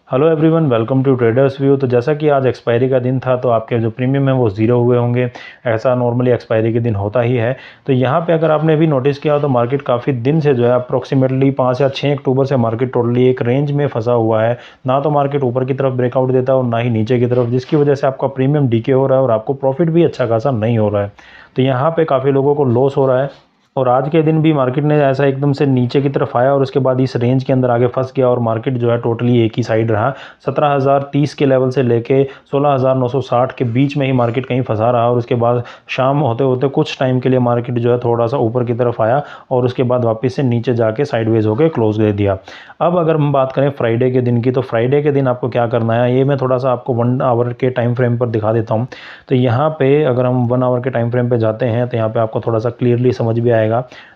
Hello everyone, welcome to traders view. तो जैसा कि आज एक्सपायरी का दिन था तो आपके जो प्रीमियम है वो ज़ीरो हुए होंगे। ऐसा नॉर्मली एक्सपायरी के दिन होता ही है। तो यहाँ पे अगर आपने अभी नोटिस किया हो तो मार्केट काफ़ी दिन से जो है अप्रोक्सीमेटली 5 या 6 अक्टूबर से मार्केट टोटली एक रेंज में फंसा हुआ है। ना तो मार्केट ऊपर की तरफ ब्रेकआउट देता है और ना ही नीचे की तरफ, जिसकी वजह से आपका प्रीमियम डीके हो रहा है और आपको प्रॉफिट भी अच्छा खासा नहीं हो रहा है। तो यहाँ पर काफ़ी लोगों को लॉस हो रहा है। और आज के दिन भी मार्केट ने ऐसा एकदम से नीचे की तरफ आया और उसके बाद इस रेंज के अंदर आगे फंस गया और मार्केट जो है टोटली एक ही साइड रहा। 17,030 के लेवल से लेके 16,960 के बीच में ही मार्केट कहीं फंसा रहा और उसके बाद शाम होते होते कुछ टाइम के लिए मार्केट जो है थोड़ा सा ऊपर की तरफ आया और उसके बाद वापस से नीचे जाके साइडवेज होकर क्लोज दे दिया। अब अगर हम बात करें फ्राइडे के दिन की, तो फ्राइडे के दिन आपको क्या करना है ये मैं थोड़ा सा आपको 1 आवर के टाइम फ्रेम पर दिखा देता हूँ। तो यहाँ पे अगर हम 1 आवर के टाइम फ्रेम पे जाते हैं तो यहाँ पे आपको थोड़ा सा क्लियरली समझ भी आएगा।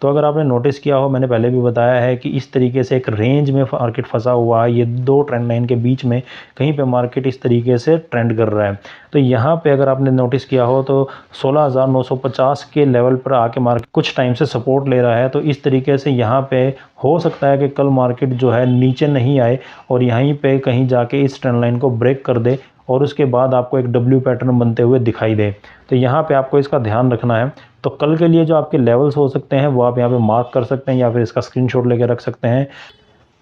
तो अगर आपने नोटिस किया हो, मैंने पहले भी बताया है कि इस तरीके से एक रेंज में मार्केट फंसा हुआ है। ये दो ट्रेंड लाइन के बीच में कहीं पे मार्केट इस तरीके से ट्रेंड कर रहा है। तो यहाँ पे अगर आपने नोटिस किया हो तो 16,950 के लेवल पर आके मार्केट कुछ टाइम से सपोर्ट ले रहा है। तो इस तरीके से यहाँ पे हो सकता है कि कल मार्केट जो है नीचे नहीं आए और यहीं पे कहीं जाके इस ट्रेंड लाइन को ब्रेक कर दे और उसके बाद आपको एक डब्ल्यू पैटर्न बनते हुए दिखाई दे। तो यहाँ पे आपको इसका ध्यान रखना है। तो कल के लिए जो आपके लेवल्स हो सकते हैं वो आप यहाँ पे मार्क कर सकते हैं या फिर इसका स्क्रीनशॉट लेके रख सकते हैं।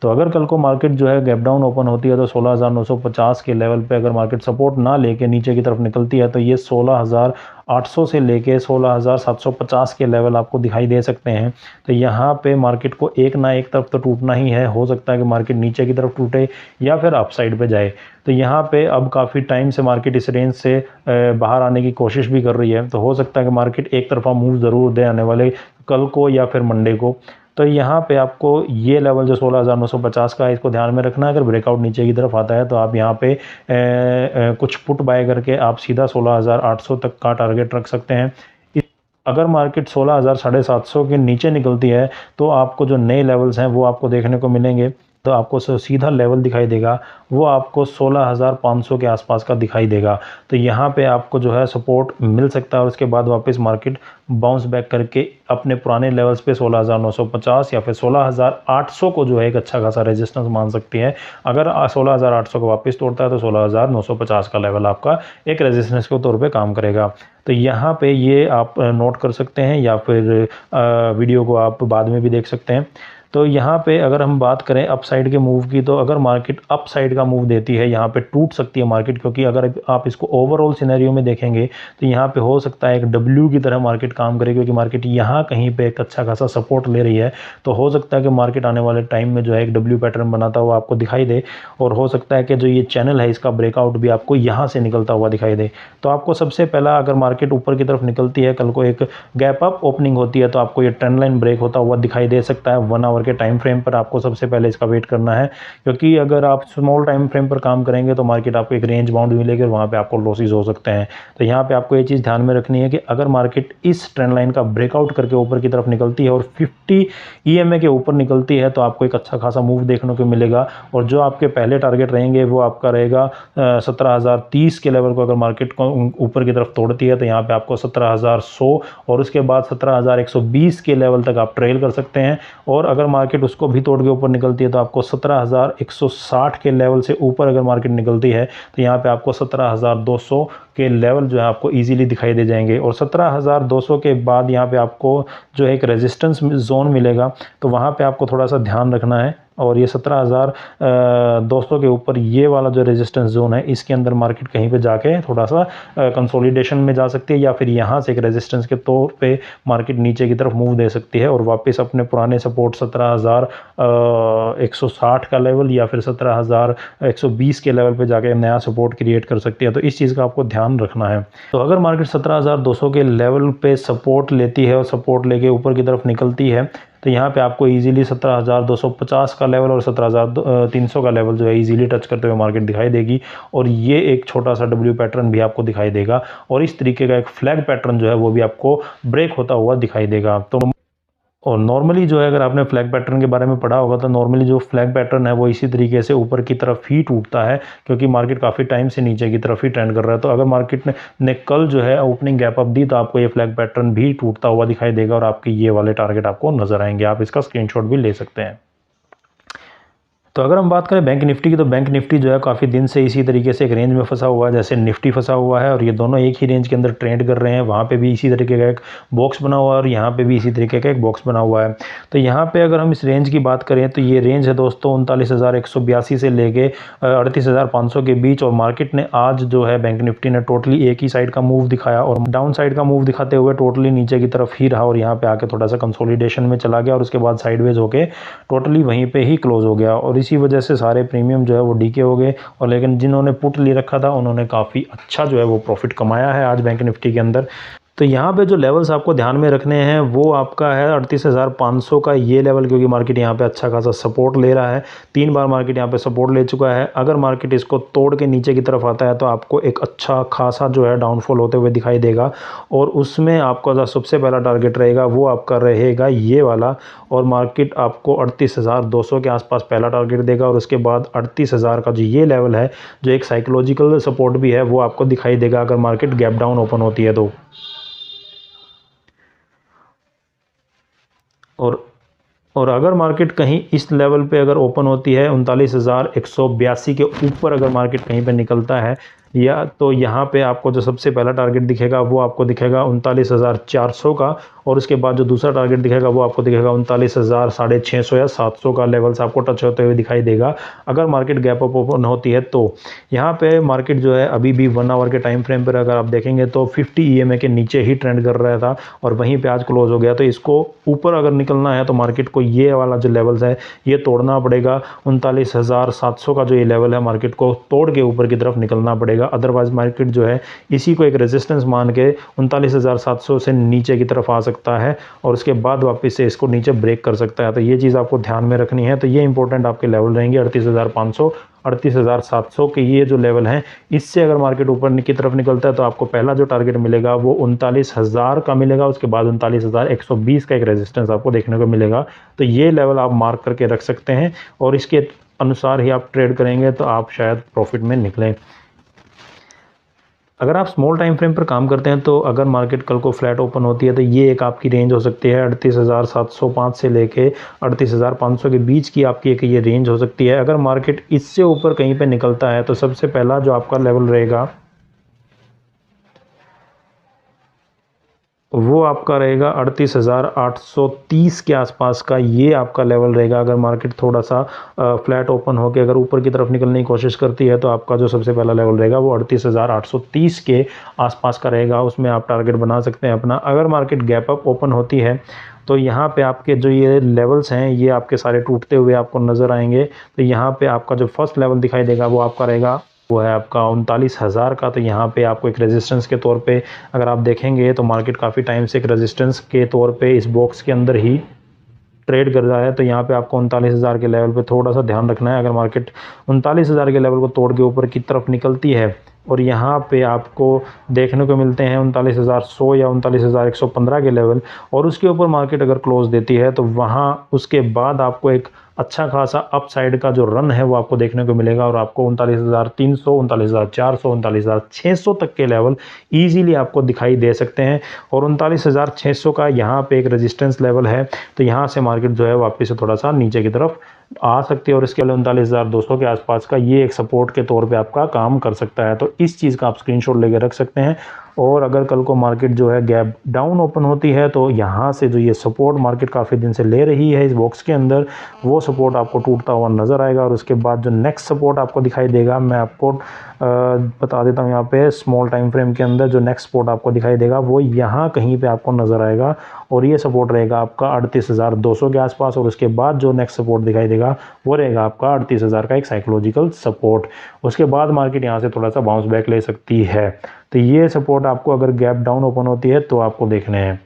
तो अगर कल को मार्केट जो है गैप डाउन ओपन होती है तो 16,950 के लेवल पे अगर मार्केट सपोर्ट ना लेके नीचे की तरफ निकलती है तो ये 16,800 से लेके 16,750 के लेवल आपको दिखाई दे सकते हैं। तो यहाँ पे मार्केट को एक ना एक तरफ तो टूटना ही है। हो सकता है कि मार्केट नीचे की तरफ टूटे या फिर अपसाइड पे जाए। तो यहाँ पे अब काफ़ी टाइम से मार्केट इस रेंज से बाहर आने की कोशिश भी कर रही है। तो हो सकता है कि मार्केट एक तरफा मूव ज़रूर दे आने वाले कल को या फिर मंडे को। तो यहाँ पे आपको ये लेवल जो 16,950 का है इसको ध्यान में रखना है। अगर ब्रेकआउट नीचे की तरफ आता है तो आप यहाँ पे कुछ पुट बाय करके आप सीधा 16,800 तक का टारगेट रख सकते हैं। अगर मार्केट 16,750 के नीचे निकलती है तो आपको जो नए लेवल्स हैं वो आपको देखने को मिलेंगे। तो आपको सीधा लेवल दिखाई देगा वो आपको 16,500 के आसपास का दिखाई देगा। तो यहाँ पे आपको जो है सपोर्ट मिल सकता है और उसके बाद वापस मार्केट बाउंस बैक करके अपने पुराने लेवल्स पे 16,950 या फिर 16,800 को जो है एक अच्छा खासा रेजिस्टेंस मान सकती है। अगर 16,800 को वापस तोड़ता है तो 16,950 का लेवल आपका एक रेजिस्टेंस के तौर पे काम करेगा। तो यहाँ पे ये आप नोट कर सकते हैं या फिर वीडियो को आप बाद में भी देख सकते हैं। तो यहाँ पे अगर हम बात करें अपसाइड के मूव की, तो अगर मार्केट अपसाइड का मूव देती है यहाँ पे टूट सकती है मार्केट, क्योंकि अगर आप इसको ओवरऑल सिनेरियो में देखेंगे तो यहाँ पे हो सकता है एक डब्ल्यू की तरह मार्केट काम करे, क्योंकि मार्केट यहाँ कहीं पे एक अच्छा खासा सपोर्ट ले रही है। तो हो सकता है कि मार्केट आने वाले टाइम में जो है एक डब्ल्यू पैटर्न बनाता हुआ आपको दिखाई दे और हो सकता है कि जो ये चैनल है इसका ब्रेकआउट भी आपको यहाँ से निकलता हुआ दिखाई दे। तो आपको सबसे पहला, अगर मार्केट ऊपर की तरफ निकलती है, कल को एक गैप अप ओपनिंग होती है तो आपको ये ट्रेंड लाइन ब्रेक होता हुआ दिखाई दे सकता है। 1 आवर के टाइम फ्रेम पर आपको सबसे पहले इसका वेट करना है, क्योंकि अगर आप स्मॉल टाइम फ्रेम पर काम करेंगे तो मार्केट आपको एक रेंज बाउंड मिलेगी और वहाँ पे आपको लॉसेस हो सकते हैं। तो यहाँ पे आपको ये चीज़ ध्यान में रखनी है कि अगर मार्केट इस ट्रेंड लाइन का ब्रेकआउट करके ऊपर की तरफ निकलती है और 50 EMA के ऊपर निकलती है तो आपको एक अच्छा खासा मूव देखने को मिलेगा। और जो आपके पहले टारगेट रहेंगे वो आपका रहेगा 17,030 के लेवल को। अगर मार्केट को ऊपर की तरफ तोड़ती है तो यहाँ पे आपको 17,100 और उसके बाद 17,120 के लेवल तक आप ट्रेल कर सकते हैं। और अगर मार्केट उसको भी तोड़ के ऊपर निकलती है तो आपको 17,160 के लेवल से ऊपर अगर मार्केट निकलती है तो यहाँ पे आपको 17,200 के लेवल जो है आपको इजीली दिखाई दे जाएंगे। और 17,200 के बाद यहाँ पे आपको जो है एक रेजिस्टेंस जोन मिलेगा, तो वहाँ पे आपको थोड़ा सा ध्यान रखना है। और ये 17,200 के ऊपर ये वाला जो रेजिस्टेंस जोन है इसके अंदर मार्केट कहीं पे जाके थोड़ा सा कंसोलिडेशन में जा सकती है या फिर यहाँ से एक रेजिस्टेंस के तौर पे मार्केट नीचे की तरफ मूव दे सकती है और वापस अपने पुराने सपोर्ट 17,160 का लेवल या फिर 17,120 के लेवल पे जाके नया सपोर्ट क्रिएट कर सकती है। तो इस चीज़ का आपको ध्यान रखना है। तो अगर मार्केट 17,200 के लेवल पे सपोर्ट लेती है और सपोर्ट लेके ऊपर की तरफ निकलती है तो यहाँ पे आपको इजीली 17,250 का लेवल और 17,300 का लेवल जो है इजीली टच करते हुए मार्केट दिखाई देगी। और ये एक छोटा सा डब्ल्यू पैटर्न भी आपको दिखाई देगा और इस तरीके का एक फ्लैग पैटर्न जो है वो भी आपको ब्रेक होता हुआ दिखाई देगा। तो और नॉर्मली जो है, अगर आपने फ्लैग पैटर्न के बारे में पढ़ा होगा तो नॉर्मली जो फ्लैग पैटर्न है वो इसी तरीके से ऊपर की तरफ ही टूटता है, क्योंकि मार्केट काफ़ी टाइम से नीचे की तरफ ही ट्रेंड कर रहा है। तो अगर मार्केट ने कल जो है ओपनिंग गैप अप दी तो आपको ये फ्लैग पैटर्न भी टूटता हुआ दिखाई देगा और आपके ये वाले टारगेट आपको नजर आएंगे। आप इसका स्क्रीनशॉट भी ले सकते हैं। तो अगर हम बात करें बैंक निफ्टी की, तो बैंक निफ्टी जो है काफ़ी दिन से इसी तरीके से एक रेंज में फंसा हुआ है, जैसे निफ्टी फंसा हुआ है, और ये दोनों एक ही रेंज के अंदर ट्रेड कर रहे हैं। वहाँ पे भी इसी तरीके का एक बॉक्स बना हुआ है और यहाँ पे भी इसी तरीके का एक बॉक्स बना हुआ है। तो यहाँ पे अगर हम इस रेंज की बात करें तो ये रेंज है दोस्तों 39,182 से लेके 38,500 के बीच। और मार्केट ने आज जो है बैंक निफ्टी ने टोटली एक ही साइड का मूव दिखाया और डाउन साइड का मूव दिखाते हुए टोटली नीचे की तरफ ही रहा और यहाँ पे आके थोड़ा सा कंसोलिडेशन में चला गया और उसके बाद साइडवेज होके टोटली वहीं पे ही क्लोज हो गया। और इसी वजह से सारे प्रीमियम जो है वो डीके हो गए। और लेकिन जिन्होंने पुट ले रखा था उन्होंने काफ़ी अच्छा जो है वो प्रॉफिट कमाया है आज बैंक निफ्टी के अंदर। तो यहाँ पे जो लेवल्स आपको ध्यान में रखने हैं वो आपका है 38,500 का ये लेवल, क्योंकि मार्केट यहाँ पे अच्छा खासा सपोर्ट ले रहा है। 3 बार मार्केट यहाँ पे सपोर्ट ले चुका है। अगर मार्केट इसको तोड़ के नीचे की तरफ आता है तो आपको एक अच्छा खासा जो है डाउनफॉल होते हुए दिखाई देगा और उसमें आपका जो सबसे पहला टारगेट रहेगा वो आपका रहेगा ये वाला। और मार्केट आपको 38,200 के आसपास पहला टारगेट देगा और उसके बाद 38,000 का जो ये लेवल है, जो एक साइकोलॉजिकल सपोर्ट भी है, वो आपको दिखाई देगा अगर मार्केट गैप डाउन ओपन होती है तो। और अगर मार्केट कहीं इस लेवल पे अगर ओपन होती है 39,182 के ऊपर अगर मार्केट कहीं पे निकलता है या, तो यहाँ पे आपको जो सबसे पहला टारगेट दिखेगा वो आपको दिखेगा 39,400 का। और उसके बाद जो दूसरा टारगेट दिखेगा वो आपको दिखेगा 39,650 या 700 का लेवल्स आपको टच होते हुए दिखाई देगा अगर मार्केट गैप अप ओपन होती है तो। यहाँ पे मार्केट जो है अभी भी 1 आवर के टाइम फ्रेम पर अगर आप देखेंगे तो 50 EMA के नीचे ही ट्रेंड कर रहा था और वहीं पे आज क्लोज हो गया। तो इसको ऊपर अगर निकलना है तो मार्केट को ये वाला जो लेवल्स है ये तोड़ना पड़ेगा। 39,700 का जो ये लेवल है मार्केट को तोड़ के ऊपर की तरफ निकलना पड़ेगा। अदरवाइज मार्केट जो है इसी को एक रेजिस्टेंस मान के 39,700 से नीचे की तरफ आ सकता है और उसके बाद वापस से इसको नीचे ब्रेक कर सकता है। तो ये चीज़ आपको ध्यान में रखनी है। तो ये इंपॉर्टेंट आपके लेवल रहेंगे 38,500, 38,700 के ये जो लेवल हैं। इससे अगर मार्केट ऊपर की तरफ निकलता है तो आपको पहला जो टारगेट मिलेगा वो 39,000 का मिलेगा, उसके बाद 39,120 का एक रेजिस्टेंस आपको देखने को मिलेगा। तो ये लेवल आप मार्क करके रख सकते हैं और इसके अनुसार ही आप ट्रेड करेंगे तो आप शायद प्रॉफिट में निकलें। अगर आप स्मॉल टाइम फ्रेम पर काम करते हैं तो अगर मार्केट कल को फ्लैट ओपन होती है तो ये एक आपकी रेंज हो सकती है 38,705 से लेके 38,500 के बीच की आपकी एक ये रेंज हो सकती है। अगर मार्केट इससे ऊपर कहीं पे निकलता है तो सबसे पहला जो आपका लेवल रहेगा वो आपका रहेगा 38,830 के आसपास का ये आपका लेवल रहेगा। अगर मार्केट थोड़ा सा फ्लैट ओपन होकर अगर ऊपर की तरफ निकलने की कोशिश करती है तो आपका जो सबसे पहला लेवल रहेगा वो 38,830 के आसपास का रहेगा। उसमें आप टारगेट बना सकते हैं अपना। अगर मार्केट गैप अप ओपन होती है तो यहाँ पे आपके जो ये लेवल्स हैं ये आपके सारे टूटते हुए आपको नज़र आएंगे। तो यहाँ पे आपका जो फर्स्ट लेवल दिखाई देगा वो आपका रहेगा वो है आपका 39,000 का। तो यहाँ पे आपको एक रेजिस्टेंस के तौर पे अगर आप देखेंगे तो मार्केट काफ़ी टाइम से एक रेजिस्टेंस के तौर पे इस बॉक्स के अंदर ही ट्रेड कर रहा है। तो यहाँ पे आपको 39,000 के लेवल पे थोड़ा सा ध्यान रखना है। अगर मार्केट 39,000 के लेवल को तोड़ के ऊपर की तरफ निकलती है और यहाँ पे आपको देखने को मिलते हैं 39,100 या 39,115 के लेवल और उसके ऊपर मार्केट अगर क्लोज देती है तो वहाँ उसके बाद आपको एक अच्छा खासा अपसाइड का जो रन है वो आपको देखने को मिलेगा और आपको 39,300, 39,400, 39,600 तक के लेवल इजीली आपको दिखाई दे सकते हैं। और 39,600 का यहाँ पे एक रेजिस्टेंस लेवल है। तो यहाँ से मार्केट जो है वापस से थोड़ा सा नीचे की तरफ आ सकती है और इसके लिए 39,200 के आसपास का ये एक सपोर्ट के तौर पे आपका काम कर सकता है। तो इस चीज़ का आप स्क्रीनशॉट लेके रख सकते हैं। और अगर कल को मार्केट जो है गैप डाउन ओपन होती है तो यहाँ से जो ये सपोर्ट मार्केट काफ़ी दिन से ले रही है इस बॉक्स के अंदर वो सपोर्ट आपको टूटता हुआ नज़र आएगा। और उसके बाद जो नेक्स्ट सपोर्ट आपको दिखाई देगा मैं आपको बता देता हूँ। यहाँ पे स्मॉल टाइम फ्रेम के अंदर जो नेक्स्ट सपोर्ट आपको दिखाई देगा वो यहाँ कहीं पे आपको नज़र आएगा और ये सपोर्ट रहेगा आपका 38,200 के आसपास। और उसके बाद जो नेक्स्ट सपोर्ट दिखाई देगा वो रहेगा आपका 38,000 का एक साइकोलॉजिकल सपोर्ट। उसके बाद मार्केट यहाँ से थोड़ा सा बाउंस बैक ले सकती है। तो ये सपोर्ट आपको अगर गैप डाउन ओपन होती है तो आपको देखने हैं।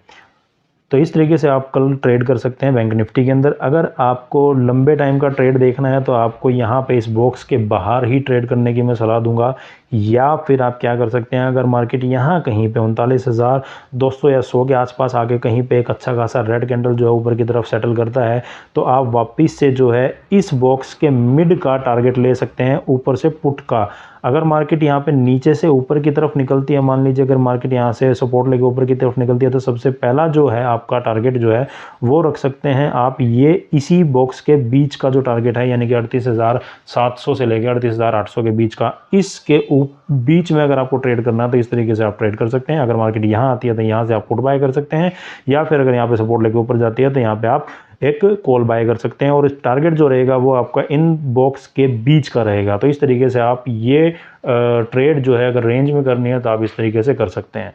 तो इस तरीके से आप कल ट्रेड कर सकते हैं बैंक निफ्टी के अंदर। अगर आपको लंबे टाइम का ट्रेड देखना है तो आपको यहाँ पे इस बॉक्स के बाहर ही ट्रेड करने की मैं सलाह दूंगा। या फिर आप क्या कर सकते हैं, अगर मार्केट यहाँ कहीं पे 39,200 या 100 के आसपास आके कहीं पे एक अच्छा खासा रेड कैंडल जो है ऊपर की तरफ सेटल करता है तो आप वापस से जो है इस बॉक्स के मिड का टारगेट ले सकते हैं ऊपर से पुट का। अगर मार्केट यहाँ पे नीचे से ऊपर की तरफ निकलती है, मान लीजिए अगर मार्केट यहाँ से सपोर्ट लेके ऊपर की तरफ निकलती है तो सबसे पहला जो है आपका टारगेट जो है वो रख सकते हैं आप ये इसी बॉक्स के बीच का जो टारगेट है, यानी कि 38,700 से लेकर 38,800 के बीच का, इसके बीच में अगर आपको ट्रेड करना है तो इस तरीके से आप ट्रेड कर सकते हैं। अगर मार्केट यहाँ आती है तो यहाँ से आप पुट बाय कर सकते हैं, या फिर अगर यहाँ पे सपोर्ट लेके ऊपर जाती है तो यहाँ पे आप एक कॉल बाय कर सकते हैं, और इस टारगेट जो रहेगा वो आपका इन बॉक्स के बीच का रहेगा। तो इस तरीके से आप ये ट्रेड जो है अगर रेंज में करनी है तो आप इस तरीके से कर सकते हैं।